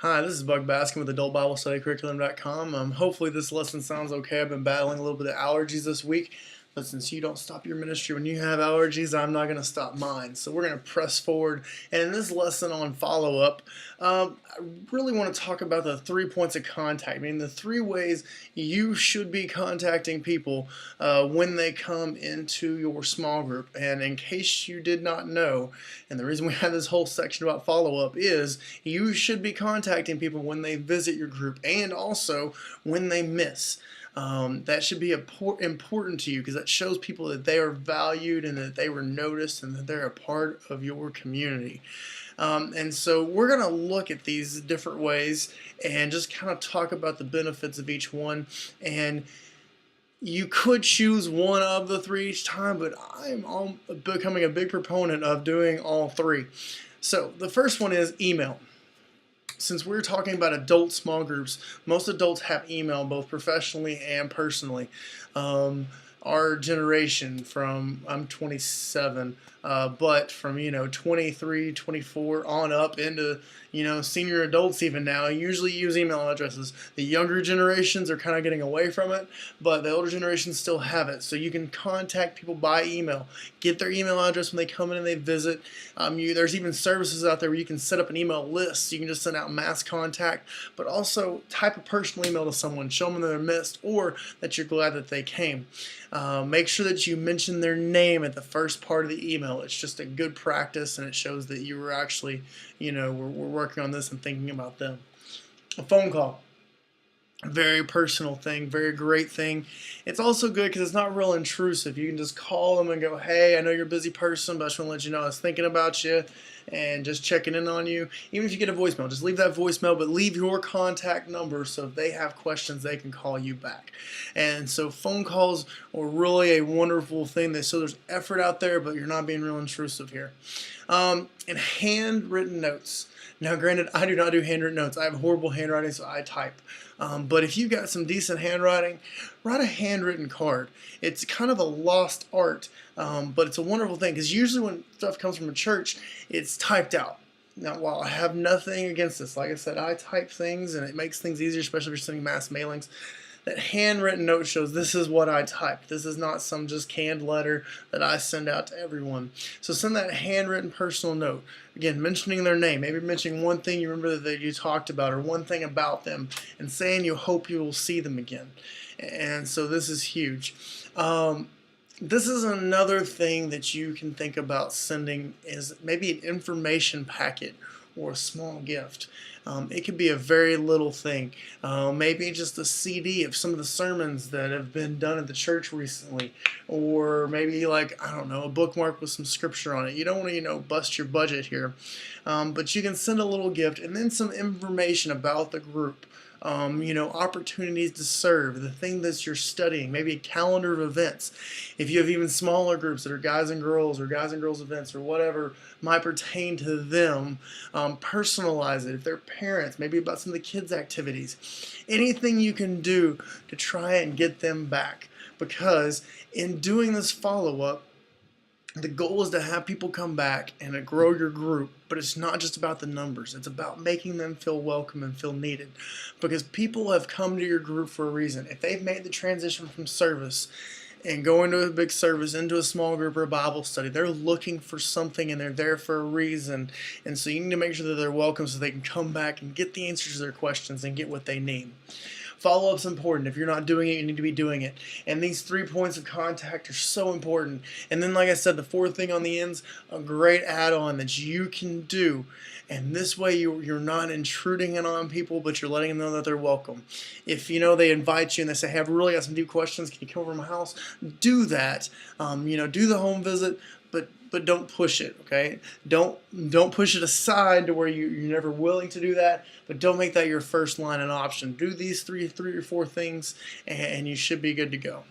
Hi, this is Buck Baskin with AdultBibleStudyCurriculum.com. Hopefully this lesson sounds okay. I've been battling a little bit of allergies this week, but since you don't stop your ministry when you have allergies, I'm not going to stop mine. So we're going to press forward. And in this lesson on follow-up, I really want to talk about the 3 points of contact. I mean, the 3 ways you should be contacting people when they come into your small group. And in case you did not know, and the reason we have this whole section about follow-up is you should be contacting people when they visit your group and also when they miss. That should be important to you because that shows people that they are valued and that they were noticed and that they're a part of your community. And so we're going to look at these different ways and just kind of talk about the benefits of each one. And you could choose one of the 3 each time, but I'm becoming a big proponent of doing all 3. So the first one is email. Since we're talking about adult small groups, most adults have email both professionally and personally. Our generation I'm 27, but from 23, 24 on up into senior adults even now usually use email addresses. The younger generations are kind of getting away from it, but the older generations still have it. So you can contact people by email, get their email address when they come in and they visit. There's even services out there where you can set up an email list. So you can just send out mass contact, but also type a personal email to someone, show them that they're missed or that you're glad that they came. Make sure that you mention their name at the first part of the email. It's just a good practice, and it shows that you were actually, we're working on this and thinking about them. A phone call. Very personal thing, very great thing. It's also good because it's not real intrusive. You can just call them and go, hey, I know you're a busy person, but I just want to let you know I was thinking about you and just checking in on you. Even if you get a voicemail, just leave that voicemail, but leave your contact number so if they have questions, they can call you back. And so phone calls are really a wonderful thing. So there's effort out there, but you're not being real intrusive here. And handwritten notes. Now, granted, I do not do handwritten notes. I have horrible handwriting, so I type. But if you've got some decent handwriting, write a handwritten card. It's kind of a lost art, but it's a wonderful thing because usually when stuff comes from a church, it's typed out. Now, while I have nothing against this, like I said, I type things and it makes things easier, especially if you're sending mass mailings. That handwritten note shows this is what I typed. This is not some just canned letter that I send out to everyone. So send that handwritten personal note. Again, mentioning their name, maybe mentioning one thing you remember that you talked about or one thing about them and saying you hope you will see them again. And so this is huge. This is another thing that you can think about sending is maybe an information packet or a small gift. It could be a very little thing. Maybe just a CD of some of the sermons that have been done at the church recently, or maybe like, I don't know, a bookmark with some scripture on it. You don't want to, bust your budget here, but you can send a little gift and then some information about the group. Opportunities to serve, the thing that you're studying, maybe a calendar of events. If you have even smaller groups that are guys and girls or guys and girls events or whatever might pertain to them, personalize it. If they're parents, maybe about some of the kids' activities. Anything you can do to try and get them back, because in doing this follow-up, the goal is to have people come back and to grow your group, but it's not just about the numbers. It's about making them feel welcome and feel needed, because people have come to your group for a reason. If they've made the transition from service and going to a big service into a small group or a Bible study, they're looking for something and they're there for a reason. And so you need to make sure that they're welcome so they can come back and get the answers to their questions and get what they need. Follow-up's important. If you're not doing it, you need to be doing it. And these 3 points of contact are so important. And then, like I said, the 4th thing on the end's a great add-on that you can do. And this way you're not intruding in on people, but you're letting them know that they're welcome. If they invite you and they say, hey, I've really got some deep questions, can you come over to my house? Do that. Do the home visit, but don't push it, okay? Don't push it aside to where you're never willing to do that, but don't make that your first line and option. Do these three or four things, and you should be good to go.